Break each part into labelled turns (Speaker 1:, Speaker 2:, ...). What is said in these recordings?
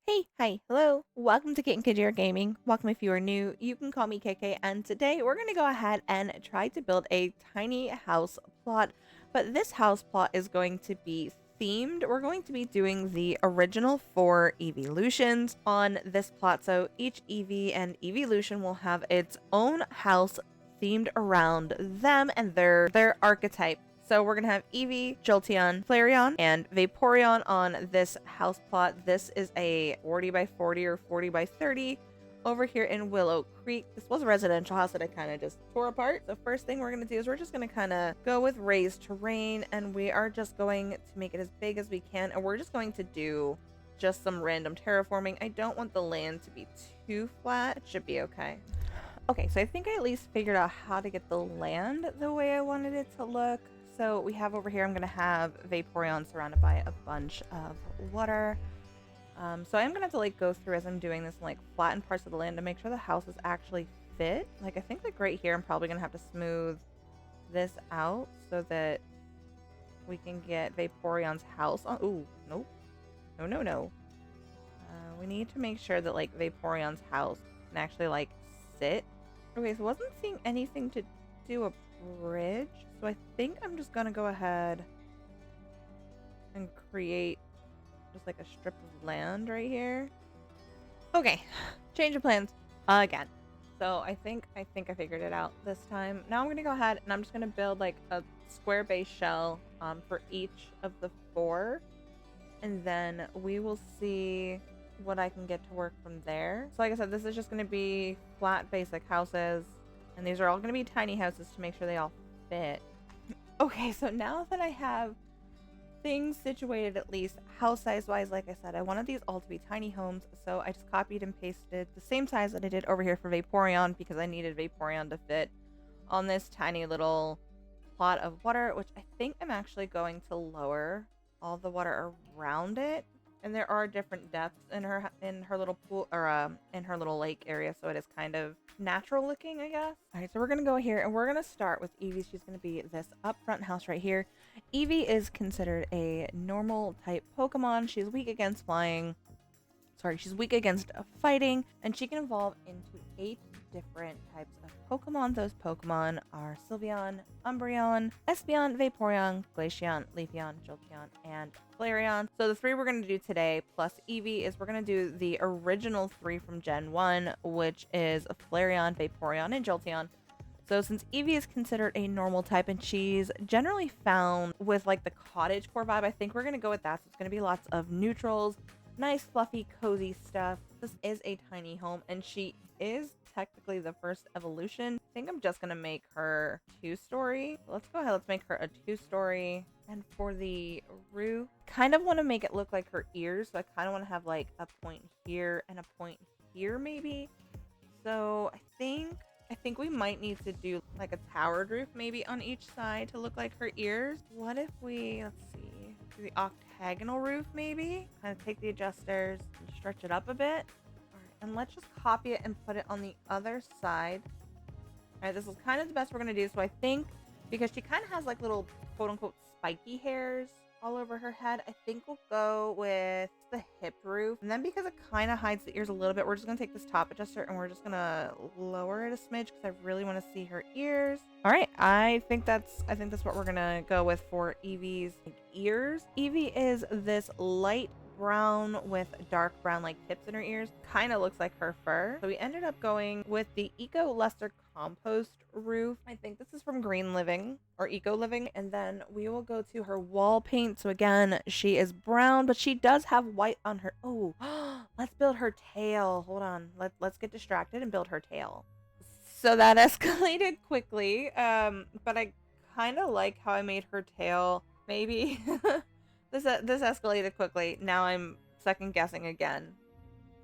Speaker 1: Hi, hello. Welcome to Kit and Kajir Gaming. Welcome if you are new. You can call me KK, and today we're going to go ahead and try to build a tiny house plot. But this house plot is going to be themed. We're going to be doing the original 4 Eevee-lutions on this plot. So each Eevee and Eevee-lution will have its own house themed around them and their archetype. So we're going to have Eevee, Jolteon, Flareon, and Vaporeon on this house plot. This is a 40 by 40 or 40 by 30 over here in Willow Creek. This was a residential house that I kind of just tore apart. So first thing we're going to do is we're just going to kind of go with raised terrain, and we are just going to make it as big as we can. And we're just going to do just some random terraforming. I don't want the land to be too flat. It should be okay. Okay, so I think I at least figured out how to get the land the way I wanted it to look. So we have over here, I'm going to have Vaporeon surrounded by a bunch of water. So I'm going to have to like go through as I'm doing this and like flatten parts of the land to make sure the houses actually fit. Like I think like right here, I'm probably going to have to smooth this out so that we can get Vaporeon's house on. Ooh, nope. No. We need to make sure that like Vaporeon's house can actually like sit. Okay, so I wasn't seeing anything to do a bridge, so I think I'm just gonna go ahead and create just like a strip of land right here. Okay, change of plans again. So I think I figured it out this time. Now I'm gonna go ahead and I'm just gonna build like a square base shell for each of the 4, and then we will see what I can get to work from there. So like I said, this is just gonna be flat basic houses. And these are all going to be tiny houses to make sure they all fit. Okay, so now that I have things situated at least house size wise, like I said, I wanted these all to be tiny homes. So I just copied and pasted the same size that I did over here for Vaporeon because I needed Vaporeon to fit on this tiny little plot of water, which I think I'm actually going to lower all the water around it. And there are different depths in her little pool or in her little lake area, so it is kind of natural looking, I guess. All right, so we're gonna go here and we're gonna start with Eevee. She's gonna be this up front house right here. Eevee is considered a normal type Pokemon. She's weak against flying. Sorry, she's weak against fighting, and she can evolve into 8 different types of Pokemon. Those Pokemon are Sylveon, Umbreon, Espeon, Vaporeon, Glaceon, Leafeon, Jolteon, and Flareon. So the 3 we're going to do today, plus Eevee, is we're going to do the original 3 from Gen 1, which is Flareon, Vaporeon, and Jolteon. So since Eevee is considered a normal type and she's generally found with like the cottage core vibe, I think we're going to go with that. So it's going to be lots of neutrals, nice fluffy cozy stuff. This is a tiny home and she is technically the first evolution. I think I'm just gonna make her 2-story. Let's go ahead, let's make her a 2-story. And for the roof, kind of want to make it look like her ears, so I kind of want to have like a point here and a point here maybe. So I think we might need to do like a towered roof maybe on each side to look like her ears. What if we, let's see, do the octagonal roof maybe? Kind of take the adjusters and stretch it up a bit. All right, and let's just copy it and put it on the other side. All right, this is kind of the best we're going to do. So I think because she kind of has like little quote unquote spiky hairs all over her head, I think we'll go with the hip roof. And then because it kind of hides the ears a little bit, we're just going to take this top adjuster and we're just going to lower it a smidge because I really want to see her ears. All right, I think that's what we're going to go with for Eevee's ears. Eevee is this light brown with dark brown like tips in her ears. Kind of looks like her fur. So we ended up going with the Eco Luster Compost roof. I think this is from Green Living or Eco Living. And then we will go to her wall paint. So again, she is brown, but she does have white on her. Oh, let's build her tail. Hold on. Let's get distracted and build her tail. So that escalated quickly. But I kind of like how I made her tail. Maybe this escalated quickly. Now I'm second guessing again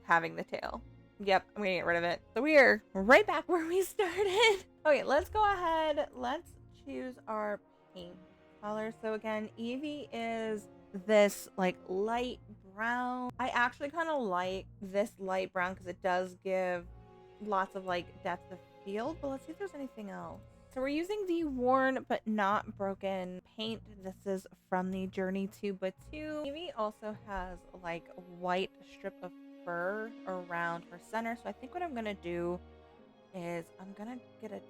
Speaker 1: having the tail. Yep, I'm gonna get rid of it. So we're right back where we started. Okay, let's go ahead. Let's choose our paint color. So again, Eevee is this like light brown. I actually kind of like this light brown because it does give lots of like depth of field. But let's see if there's anything else. So we're using the worn but not broken paint. This is from the Journey to Batu. Eevee also has like a white strip of fur around her center. So I think what I'm going to do is I'm going to get a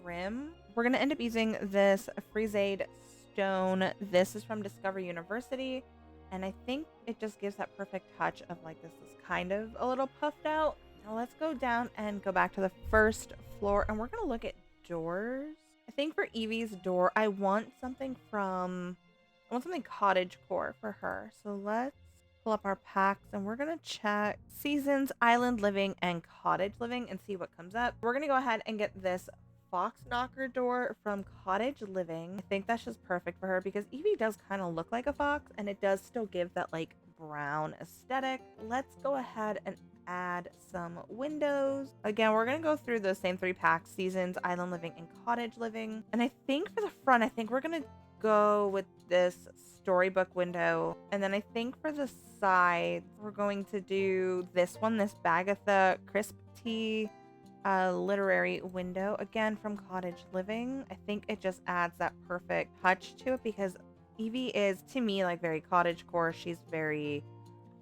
Speaker 1: trim. We're going to end up using this Frisade stone. This is from Discover University. And I think it just gives that perfect touch of like this is kind of a little puffed out. Now let's go down and go back to the first floor, and we're going to look at doors. I think for Eevee's door, I want something cottage core for her. So let's pull up our packs and we're going to check seasons, island living, and cottage living and see what comes up. We're going to go ahead and get this fox knocker door from cottage living. I think that's just perfect for her because Eevee does kind of look like a fox and it does still give that like brown aesthetic. Let's go ahead and add some windows. Again, we're going to go through those same 3 packs, seasons, island living, and cottage living. And I think for the front, I think we're going to go with this storybook window. And then I think for the sides, we're going to do this one, this Bagatha crisp tea literary window, again from cottage living. I think it just adds that perfect touch to it because Eevee is, to me, like very cottage core. She's very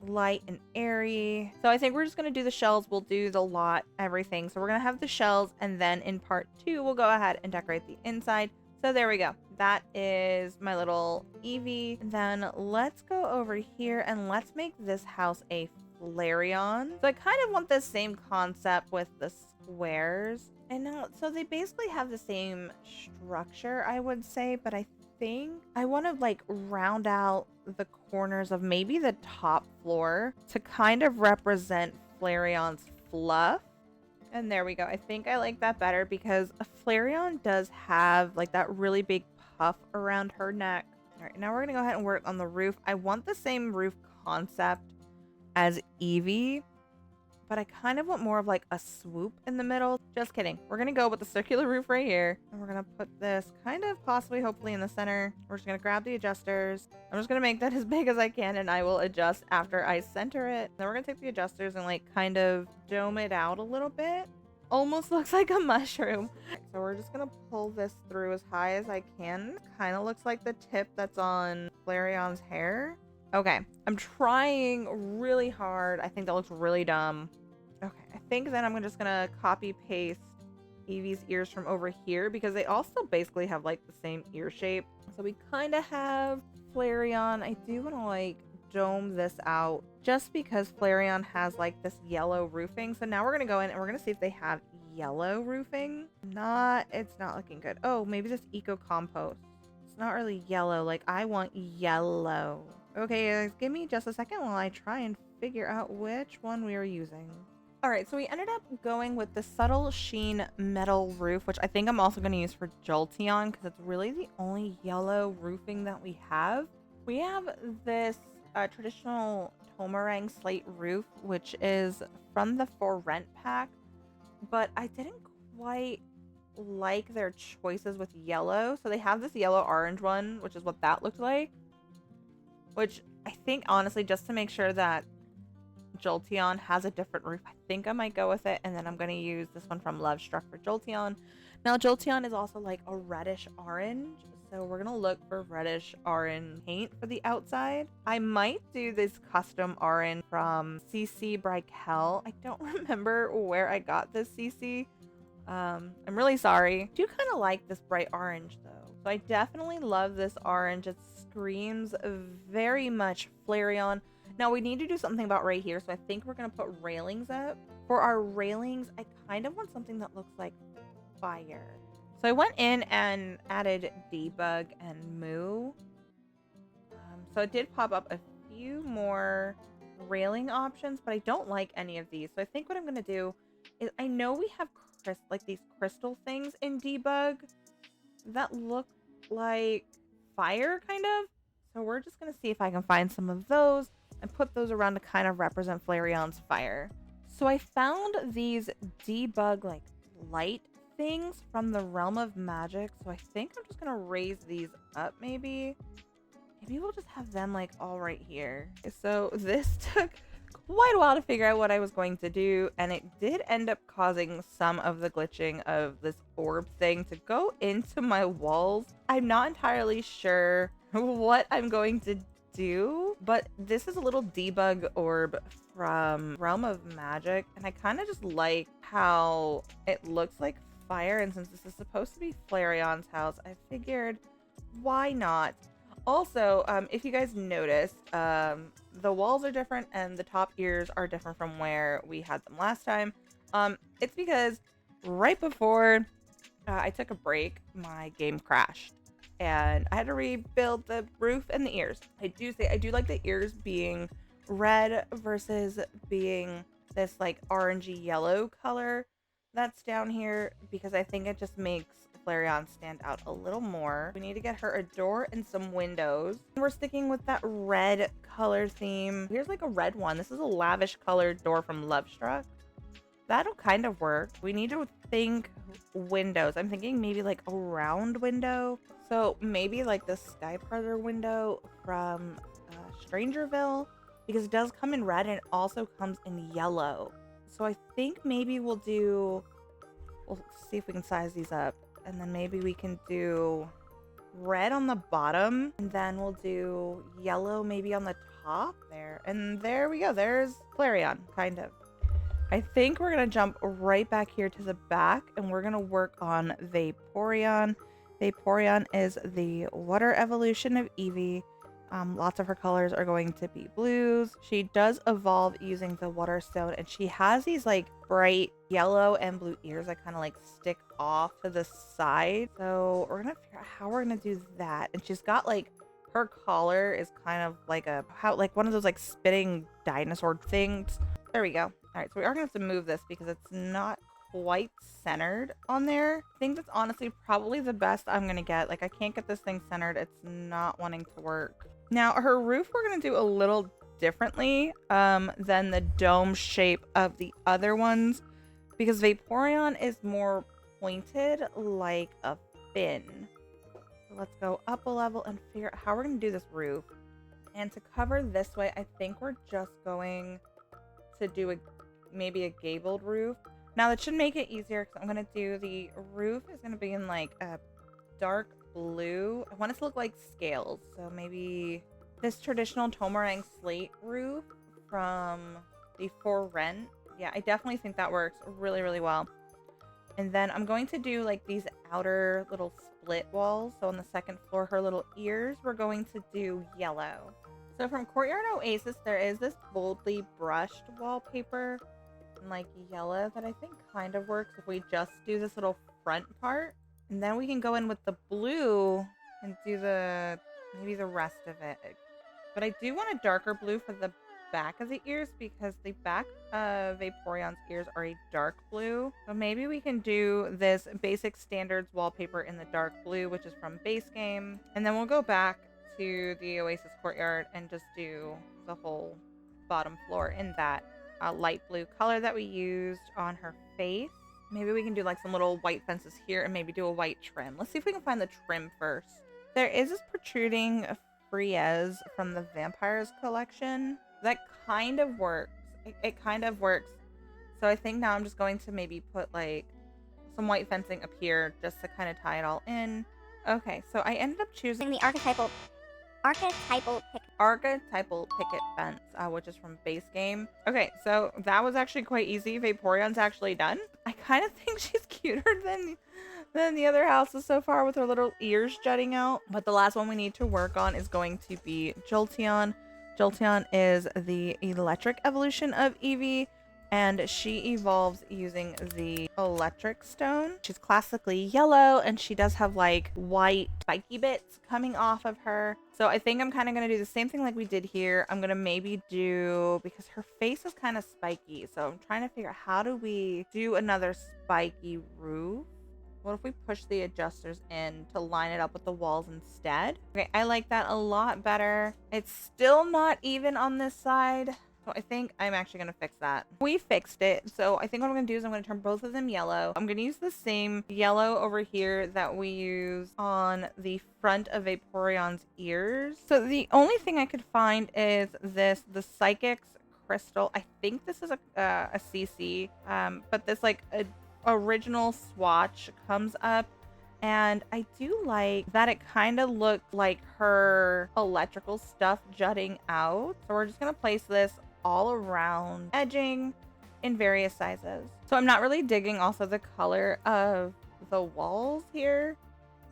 Speaker 1: light and airy. So I think we're just going to do the shells. We'll do the lot, everything. So we're going to have the shells, and then in part 2, we'll go ahead and decorate the inside. So there we go. That is my little Eevee. And then let's go over here and let's make this house a Flareon. So I kind of want the same concept with the squares. And now, so they basically have the same structure, I would say, but I think I want to like round out the corners of maybe the top floor to kind of represent Flareon's fluff. And there we go. I think I like that better because a Flareon does have like that really big puff around her neck. All right, now we're gonna go ahead and work on the roof. I want the same roof concept as Eevee, but I kind of want more of like a swoop in the middle. Just kidding. We're going to go with the circular roof right here. And we're going to put this kind of possibly, hopefully in the center. We're just going to grab the adjusters. I'm just going to make that as big as I can and I will adjust after I center it. Then we're going to take the adjusters and like kind of dome it out a little bit. Almost looks like a mushroom. So we're just going to pull this through as high as I can. Kind of looks like the tip that's on Flareon's hair. Okay, I'm trying really hard. I think that looks really dumb. Okay, I think then I'm just gonna copy paste Eevee's ears from over here because they also basically have like the same ear shape. So we kind of have Flareon. I do want to like dome this out just because Flareon has like this yellow roofing. So now we're gonna go in and we're gonna see if they have yellow roofing. It's not looking good. Oh, maybe this eco compost. It's not really yellow. Like I want yellow. Okay, guys, give me just a second while I try and figure out which one we are using. All right, so we ended up going with the subtle sheen metal roof, which I think I'm also going to use for Jolteon because it's really the only yellow roofing that we have. We have this traditional Tomarang slate roof, which is from the For Rent pack, but I didn't quite like their choices with yellow. So they have this yellow orange one, which is what that looked like, which I think honestly, just to make sure that Jolteon has a different roof, I think I might go with it. And then I'm going to use this one from Love Struck for Jolteon. Now Jolteon is also like a reddish orange, so we're going to look for reddish orange paint for the outside. I might do this custom orange from CC Brykel. I don't remember where I got this CC. I'm really sorry. I do kind of like this bright orange though. So I definitely love this orange. It screams very much Flareon. Now we need to do something about right here. So I think we're going to put railings up. For our railings, I kind of want something that looks like fire. So I went in and added Debug and Moo. So it did pop up a few more railing options, but I don't like any of these. So I think what I'm going to do is, I know we have like these crystal things in Debug that look like fire kind of. So we're just going to see if I can find some of those and put those around to kind of represent Flareon's fire. So I found these Debug like light things from the Realm of Magic. So I think I'm just going to raise these up maybe. Maybe we'll just have them like all right here. So this took quite a while to figure out what I was going to do, and it did end up causing some of the glitching of this orb thing to go into my walls. I'm not entirely sure what I'm going to do, but this is a little debug orb from Realm of Magic, and I kind of just like how it looks like fire, and since this is supposed to be Flareon's house, I figured why not? Also, if you guys noticed, the walls are different and the top ears are different from where we had them last time. It's because right before I took a break, my game crashed and I had to rebuild the roof and the ears. I do like the ears being red versus being this like orangey yellow color that's down here, because I think it just makes Flareon stand out a little more. We need to get her a door and some windows. We're sticking with that red color theme. Here's like a red one. This is a lavish colored door from Lovestruck. That'll kind of work. We need to think windows. I'm thinking maybe like a round window. So maybe like the Sky Predator window from Strangerville, because it does come in red and it also comes in yellow. So I think maybe we'll see if we can size these up. And then maybe we can do red on the bottom, and then we'll do yellow maybe on the top there. And there we go. There's Flareon, kind of. I think we're going to jump right back here to the back, and we're going to work on Vaporeon. Vaporeon is the water evolution of Eevee. Lots of her colors are going to be blues. She does evolve using the water stone, and she has these like bright yellow and blue ears that kind of like stick off to the side. So we're gonna figure out how we're gonna do that. And she's got like, her collar is kind of like like one of those like spitting dinosaur things. There we go. All right, so we are gonna have to move this because it's not quite centered on there. I think that's honestly probably the best I'm gonna get. Like, I can't get this thing centered. It's not wanting to work. Now, her roof we're gonna do a little differently than the dome shape of the other ones, because Vaporeon is more pointed like a fin. So let's go up a level and figure out how we're gonna do this roof. And to cover this way, I think we're just going to do maybe a gabled roof. Now that should make it easier, because I'm gonna do the roof is gonna be in like a dark blue. I want it to look like scales, so maybe this traditional Tomarang slate roof from the For Rent. Yeah, I definitely think that works really, really well. And then I'm going to do like these outer little split walls. So on the second floor, her little ears, we're going to do yellow. So from Courtyard Oasis, there is this boldly brushed wallpaper in like yellow that I think kind of works if we just do this little front part. And then we can go in with the blue and do maybe the rest of it. But I do want a darker blue for the back of the ears, because the back of Vaporeon's ears are a dark blue. So maybe we can do this basic standards wallpaper in the dark blue, which is from base game. And then we'll go back to the Oasis Courtyard and just do the whole bottom floor in that light blue color that we used on her face. Maybe we can do like some little white fences here and maybe do a white trim. Let's see if we can find the trim first. There is this protruding frieze from the Vampires collection that kind of works. It kind of works. So I think now I'm just going to maybe put like some white fencing up here just to kind of tie it all in. Okay, so I ended up choosing
Speaker 2: the archetypal
Speaker 1: picket fence, which is from base game. Okay, so that was actually quite easy. Vaporeon's actually done. I kind of think she's cuter than the other houses so far, with her little ears jutting out. But the last one we need to work on is going to be Jolteon. Jolteon is the electric evolution of Eevee, and she evolves using the electric stone. She's classically yellow, and she does have like white spiky bits coming off of her. So I think I'm kind of going to do the same thing like we did here. I'm going to maybe do, because her face is kind of spiky, so I'm trying to figure out how do we do another spiky roof. What if we push the adjusters in to line it up with the walls instead? Okay, I like that a lot better. It's still not even on this side, so I think I'm actually going to fix that. We fixed it, so I think what I'm going to do is I'm going to turn both of them yellow. I'm going to use the same yellow over here that we use on the front of Vaporeon's ears. So the only thing I could find is the Psychic's Crystal. I think this is a CC, but this like a original swatch comes up And I do like that it kind of looked like her electrical stuff jutting out. So we're just going to place this all around edging in various sizes. So I'm not really digging also the color of the walls here,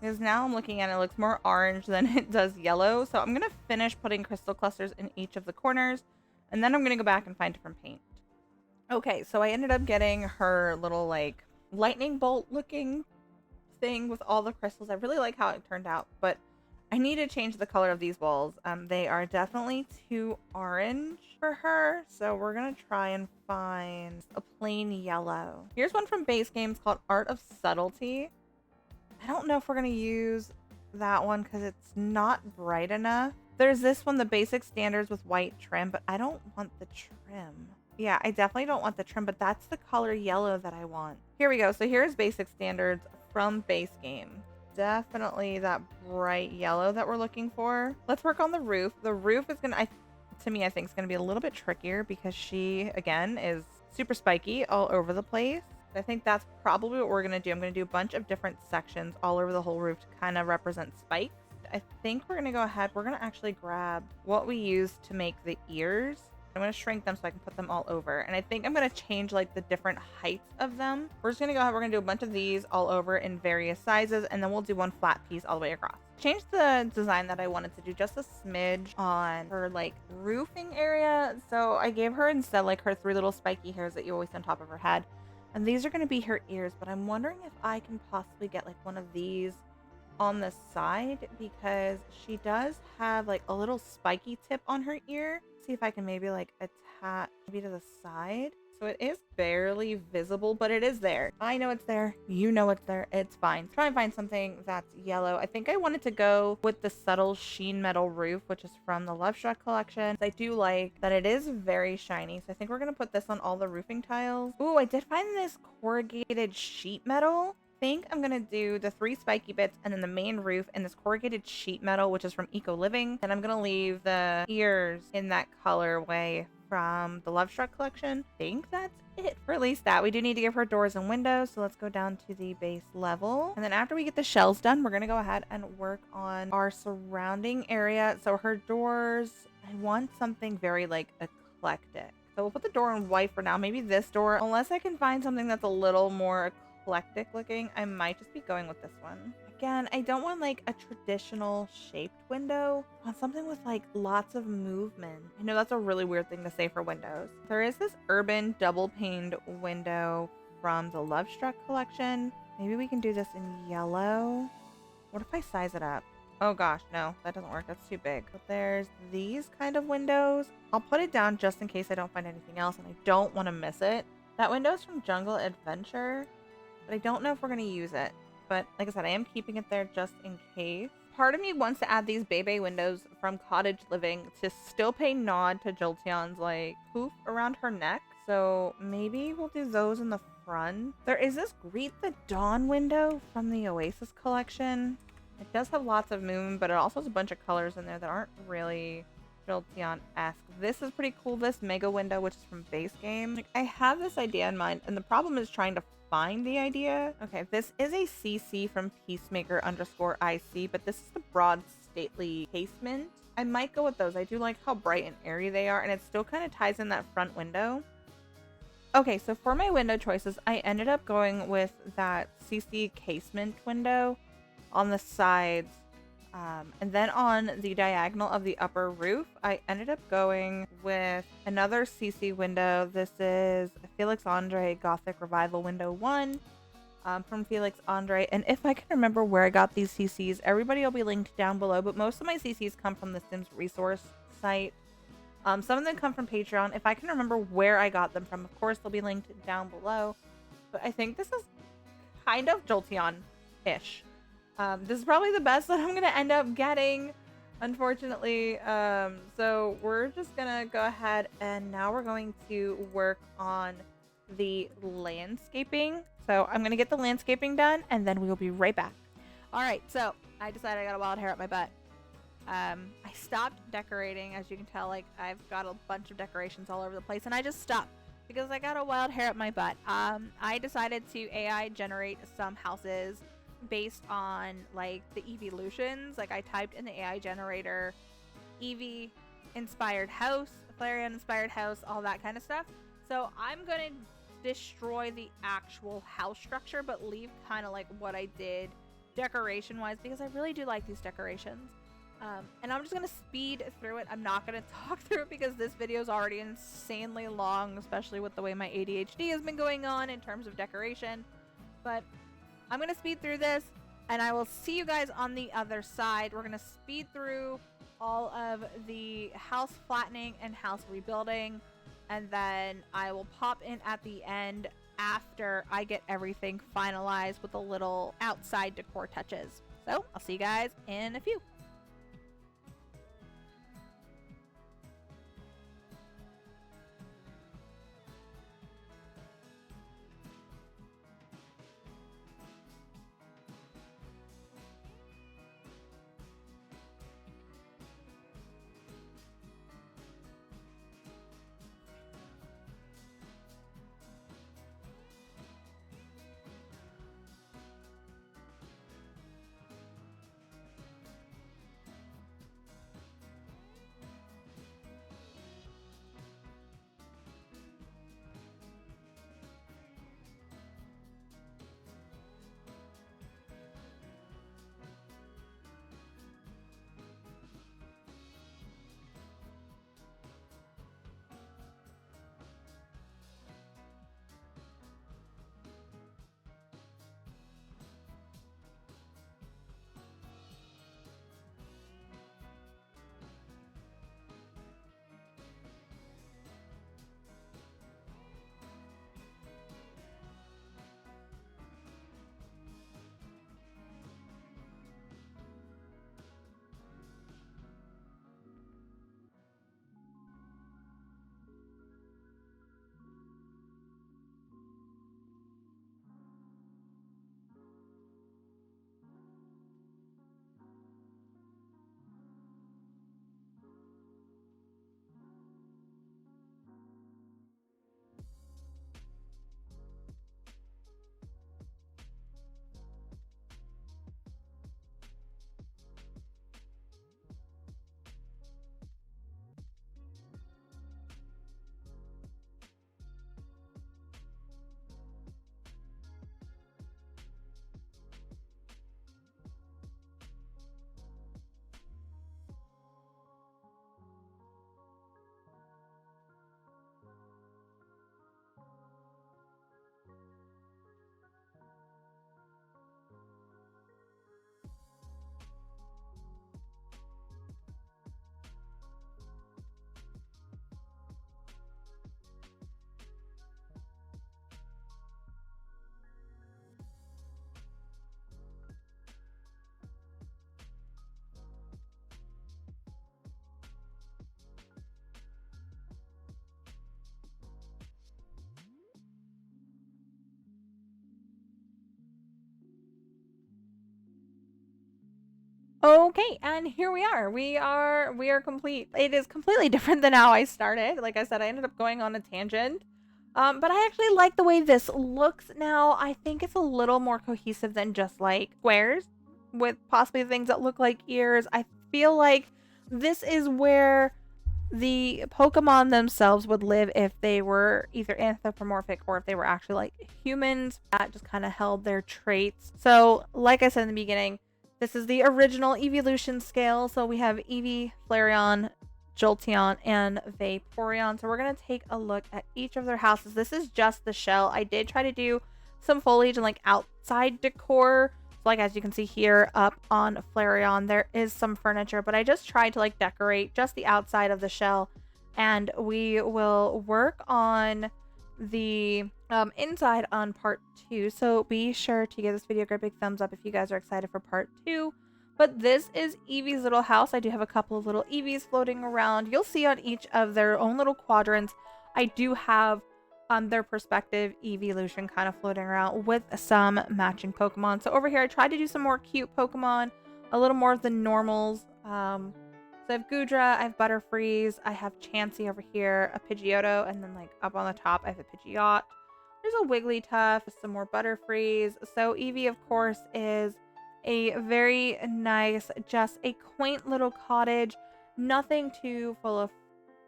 Speaker 1: because now I'm looking at it, it looks more orange than it does yellow. So I'm going to finish putting crystal clusters in each of the corners, and then I'm going to go back and find different paint. Okay, so I ended up getting her little like lightning bolt looking thing with all the crystals. I really like how it turned out, but I need to change the color of these walls. They are definitely too orange for her, so we're gonna try and find a plain yellow. Here's one from base games called Art of Subtlety. I don't know if we're gonna use that one because it's not bright enough. There's this one, the basic standards with white trim, but I don't want the trim. Yeah, I definitely don't want the trim, but that's the color yellow that I want. Here we go. So here's basic standards from base game. Definitely that bright yellow that we're looking for. Let's work on the roof. The roof is gonna, to me, I think is gonna be a little bit trickier because she, again, is super spiky all over the place. I think that's probably what we're gonna do. I'm gonna do a bunch of different sections all over the whole roof to kind of represent spikes. I think we're gonna go ahead. We're gonna actually grab what we used to make the ears. I'm going to shrink them so I can put them all over. And I think I'm going to change like the different heights of them. We're just going to go ahead. We're going to do a bunch of these all over in various sizes. And then we'll do one flat piece all the way across. Change the design that I wanted to do just a smidge on her like roofing area. So I gave her instead like her 3 little spiky hairs that you always see on top of her head. And these are going to be her ears. But I'm wondering if I can possibly get like one of these on the side, because she does have like a little spiky tip on her ear. See if I can maybe like attach maybe to the side. So it is barely visible, but it is there. I know it's there. You know it's there. It's fine. Try and find something that's yellow. I think I wanted to go with the subtle sheen metal roof, which is from the Love Struck collection. I do like that it is very shiny. So I think we're going to put this on all the roofing tiles. Ooh, I did find this corrugated sheet metal. Think I'm gonna do the 3 spiky bits and then the main roof and this corrugated sheet metal, which is from Eco Living, and I'm gonna leave the ears in that colorway from the Love Struck collection. I think that's it for at least that. We do need to give her doors and windows, so let's go down to the base level, and then after we get the shells done, we're gonna go ahead and work on our surrounding area. So her doors, I want something very like eclectic, so we'll put the door in white for now. Maybe this door, unless I can find something that's a little more eclectic looking, I might just be going with this one. Again, I don't want like a traditional shaped window. I want something with like lots of movement. I know that's a really weird thing to say for windows. There is this urban double paned window from the Love Struck collection. Maybe we can do this in yellow. What if I size it up? Oh gosh, no, that doesn't work. That's too big. But there's these kind of windows. I'll put it down just in case I don't find anything else, and I don't want to miss it. That window is from Jungle Adventure, but I don't know if we're going to use it. But like I said, I am keeping it there just in case. Part of me wants to add these Bebe windows from Cottage Living to still pay nod to Jolteon's like poof around her neck. So maybe we'll do those in the front. There is this Greet the Dawn window from the Oasis collection. It does have lots of movement, but it also has a bunch of colors in there that aren't really Jolteon-esque. This is pretty cool, this mega window, which is from base game. Like, I have this idea in mind, and the problem is trying to find the idea. Okay, this is a CC from Peacemaker_IC, but this is the broad stately casement. I might go with those. I do like how bright and airy they are, and it still kind of ties in that front window. Okay, so for my window choices, I ended up going with that CC casement window on the sides. And then on the diagonal of the upper roof, I ended up going with another CC window. This is Felix Andre Gothic Revival Window 1 from Felix Andre. And if I can remember where I got these CCs, everybody will be linked down below. But most of my CCs come from the Sims resource site. Some of them come from Patreon. If I can remember where I got them from, of course, they'll be linked down below. But I think this is kind of Jolteon-ish. This is probably the best that I'm going to end up getting, unfortunately. So we're just going to go ahead and now we're going to work on the landscaping. So I'm going to get the landscaping done and then we will be right back. All right. So I decided I got a wild hair up my butt. I stopped decorating. As you can tell, like I've got a bunch of decorations all over the place and I just stopped because I got a wild hair up my butt. I decided to AI generate some houses based on like the Eevee-lutions. Like I typed in the AI generator Eevee inspired house, Flareon inspired house, all that kind of stuff. So I'm gonna destroy the actual house structure, but leave kind of like what I did decoration wise, because I really do like these decorations. And I'm just gonna speed through it. I'm not gonna talk through it because this video is already insanely long, especially with the way my ADHD has been going on in terms of decoration. But I'm gonna speed through this, and I will see you guys on the other side. We're gonna speed through all of the house flattening and house rebuilding, and then I will pop in at the end after I get everything finalized with the little outside decor touches. So I'll see you guys in a few. Okay, and here we are. We are complete. It is completely different than how I started. Like I said, I ended up going on a tangent. But I actually like the way this looks now. I think it's a little more cohesive than just like squares with possibly things that look like ears. I feel like this is where the Pokemon themselves would live if they were either anthropomorphic or if they were actually like humans that just kind of held their traits. So, like I said in the beginning, this is the original Eeveelution scale. So we have Eevee, Flareon, Jolteon, and Vaporeon. So we're going to take a look at each of their houses. This is just the shell. I did try to do some foliage and like outside decor. So like as you can see here up on Flareon, there is some furniture, but I just tried to like decorate just the outside of the shell. And we will work on the inside on part 2. So be sure to give this video a great big thumbs up if you guys are excited for part 2. But this is Eevee's little house. I do have a couple of little Eevees floating around. You'll see on each of their own little quadrants, I do have their perspective Eevee-lution kind of floating around with some matching Pokemon. So over here, I tried to do some more cute Pokemon, a little more of the normals. So I have Goodra, I have Butterfreeze, I have Chansey over here, a Pidgeotto, and then like up on the top, I have a Pidgeot. There's a Wigglytuff, some more Butterfrees. So Eevee, of course, is a very nice, just a quaint little cottage. Nothing too full of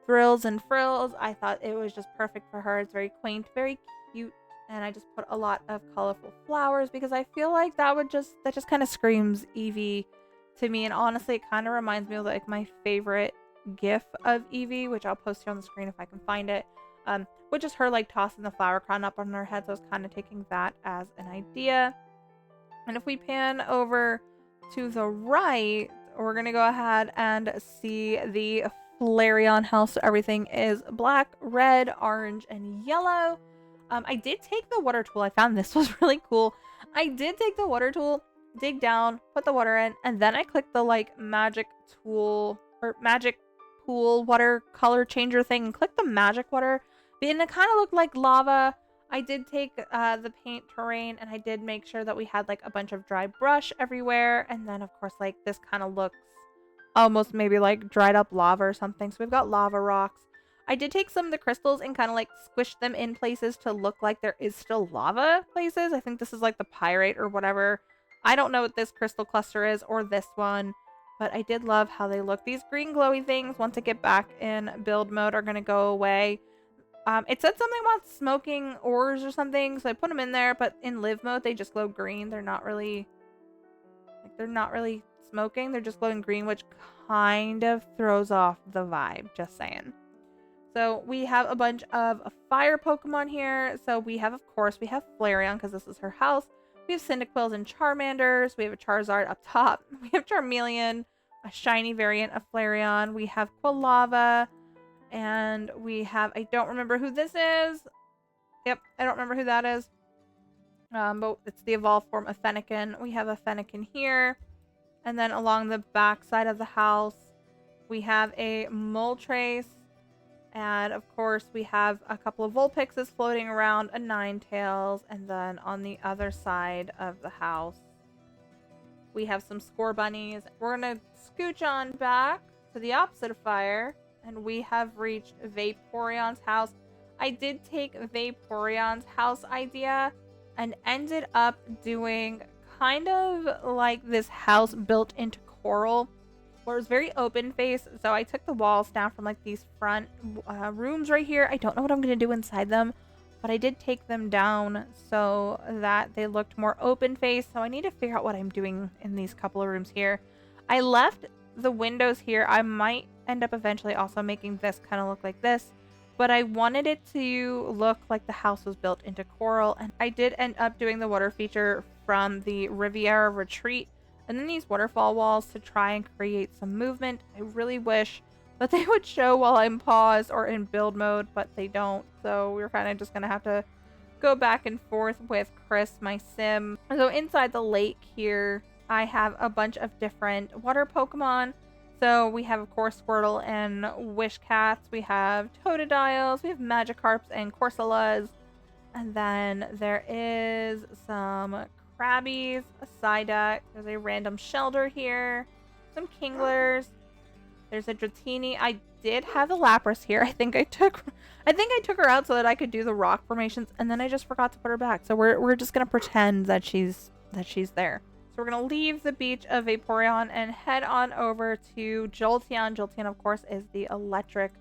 Speaker 1: thrills and frills. I thought it was just perfect for her. It's very quaint, very cute, and I just put a lot of colorful flowers because I feel like that just kind of screams Eevee to me. And honestly, it kind of reminds me of like my favorite gif of Eevee, which I'll post here on the screen if I can find it. Which is her like tossing the flower crown up on her head. So I was kind of taking that as an idea. And if we pan over to the right, we're gonna go ahead and see the Flareon house. So everything is black, red, orange, and yellow. I did take the water tool. I found this was really cool. I did take the water tool, dig down, put the water in, and then I clicked the like magic tool or magic pool water color changer thing and clicked the magic water. And it kind of looked like lava. I did take the paint terrain and I did make sure that we had like a bunch of dry brush everywhere. And then of course like this kind of looks almost maybe like dried up lava or something. So we've got lava rocks. I did take some of the crystals and kind of like squish them in places to look like there is still lava places. I think this is like the pyrite or whatever. I don't know what this crystal cluster is or this one, but I did love how they look. These green glowy things, once I get back in build mode, are going to go away. It said something about smoking ores or something, so I put them in there, but in live mode, they just glow green. They're not really smoking. They're just glowing green, which kind of throws off the vibe, just saying. So we have a bunch of fire Pokemon here. So we have, of course, we have Flareon because this is her house. We have Cyndaquils and Charmanders. We have a Charizard up top. We have Charmeleon, a shiny variant of Flareon. We have Quilava. And we have, I don't remember who this is. Yep, I don't remember who that is. But it's the evolved form of Fennekin. We have a Fennekin here. And then along the back side of the house, we have a Moltres. And of course, we have a couple of Vulpixes floating around, a Ninetales. And then on the other side of the house, we have some Scorbunnies. We're going to scooch on back to the opposite of fire. And we have reached Vaporeon's house. I did take Vaporeon's house idea and ended up doing kind of like this house built into coral, where it was very open face. So I took the walls down from like these front rooms right here. I don't know what I'm going to do inside them, but I did take them down so that they looked more open face. So I need to figure out what I'm doing in these couple of rooms here. I left the windows here. I might end up eventually also making this kind of look like this, but I wanted it to look like the house was built into coral, and I did end up doing the water feature from the Riviera Retreat and then these waterfall walls to try and create some movement. I really wish that they would show while I'm paused or in build mode, but they don't, so we're kind of just gonna have to go back and forth with Chris, my sim. So inside the lake here, I have a bunch of different water Pokemon. So we have, of course, Squirtle and Wishcats. We have Totodiles. We have Magikarps and Corsolas. And then there is some Krabbies, a Psyduck. There's a random Shelter here. Some Kinglers. There's a Dratini. I did have a Lapras here. I think I took her out so that I could do the rock formations, and then I just forgot to put her back. So we're just gonna pretend that she's there. So we're going to leave the beach of Vaporeon and head on over to Jolteon. Jolteon, of course, is the electric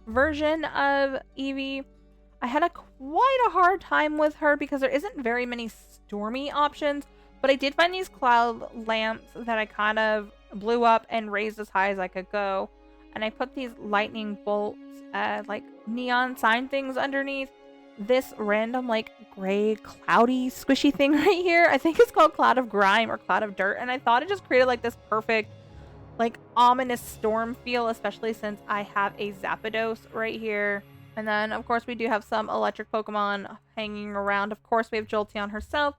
Speaker 1: version of Eevee. I had quite a hard time with her because there isn't very many stormy options, but I did find these cloud lamps that I kind of blew up and raised as high as I could go. And I put these lightning bolts, like neon sign things underneath this random like gray cloudy squishy thing right here. I think it's called Cloud of Grime or Cloud of Dirt, and I thought it just created like this perfect like ominous storm feel, especially since I have a Zapdos right here. And then of course we do have some electric Pokemon hanging around. Of course we have Jolteon herself.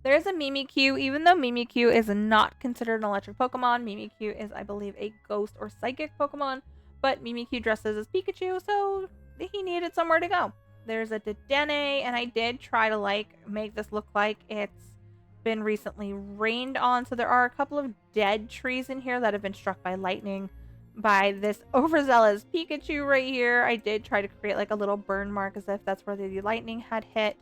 Speaker 1: There's a Mimikyu. Even though Mimikyu is not considered an electric Pokemon, Mimikyu is, I believe, a ghost or psychic Pokemon, but Mimikyu dresses as Pikachu, so he needed somewhere to go. There's a Dedenne, and I did try to like make this look like it's been recently rained on. So there are a couple of dead trees in here that have been struck by lightning by this overzealous Pikachu right here. I did try to create like a little burn mark as if that's where the lightning had hit.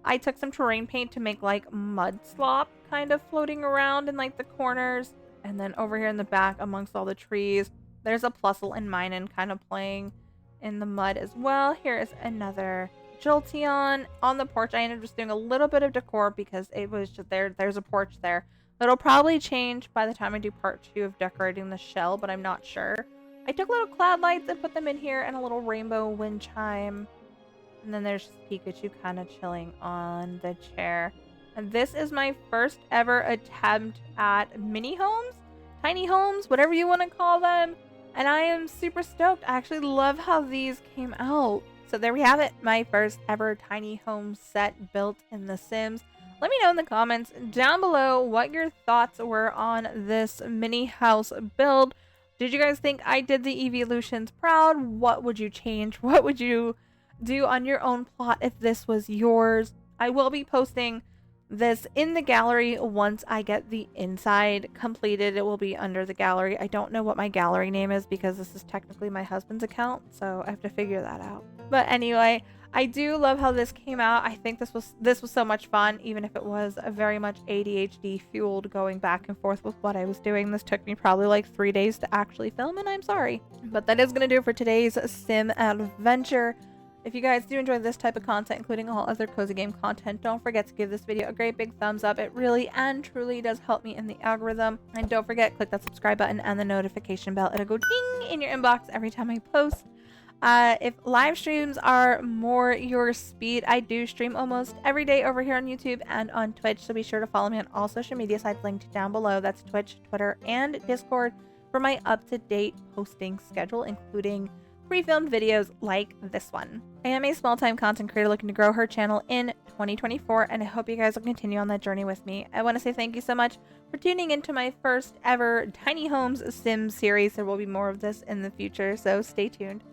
Speaker 1: I took some terrain paint to make like mud slop kind of floating around in like the corners. And then over here in the back amongst all the trees, there's a Plusle and Minun kind of playing in the mud as well. Here is another Jolteon. On the porch, I ended up just doing a little bit of decor because it was just there's a porch there. It'll probably change by the time I do part 2 of decorating the shell, but I'm not sure. I took little cloud lights and put them in here and a little rainbow wind chime. And then there's Pikachu kind of chilling on the chair. And this is my first ever attempt at mini homes, tiny homes, whatever you want to call them. And I am super stoked. I actually love how these came out. So there we have it, my first ever tiny home set built in The Sims. Let me know in the comments down below what your thoughts were on this mini house build. Did you guys think I did the Eevee-lutions proud? What would you change? What would you do on your own plot if this was yours? I will be posting this in the gallery once I get the inside completed. It will be under the gallery. I don't know what my gallery name is because this is technically my husband's account, so I have to figure that out. But anyway, I do love how this came out. I think this was so much fun, even if it was a very much ADHD fueled going back and forth with what I was doing. This took me probably like 3 days to actually film, and I'm sorry. But that is going to do it for today's sim adventure. If you guys do enjoy this type of content, including all other cozy game content, don't forget to give this video a great big thumbs up. It really and truly does help me in the algorithm. And don't forget, click that subscribe button and the notification bell. It'll go ding in your inbox every time I post. If live streams are more your speed, I do stream almost every day over here on YouTube and on Twitch, so be sure to follow me on all social media sites linked down below. That's Twitch, Twitter, and Discord for my up-to-date posting schedule, including pre-filmed videos like this one. I am a small-time content creator looking to grow her channel in 2024, and I hope you guys will continue on that journey with me. I want to say thank you so much for tuning into my first ever Tiny Homes Sim series. There will be more of this in the future, so stay tuned.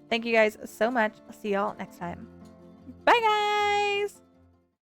Speaker 1: Thank you guys so much. I'll see y'all next time. Bye, guys!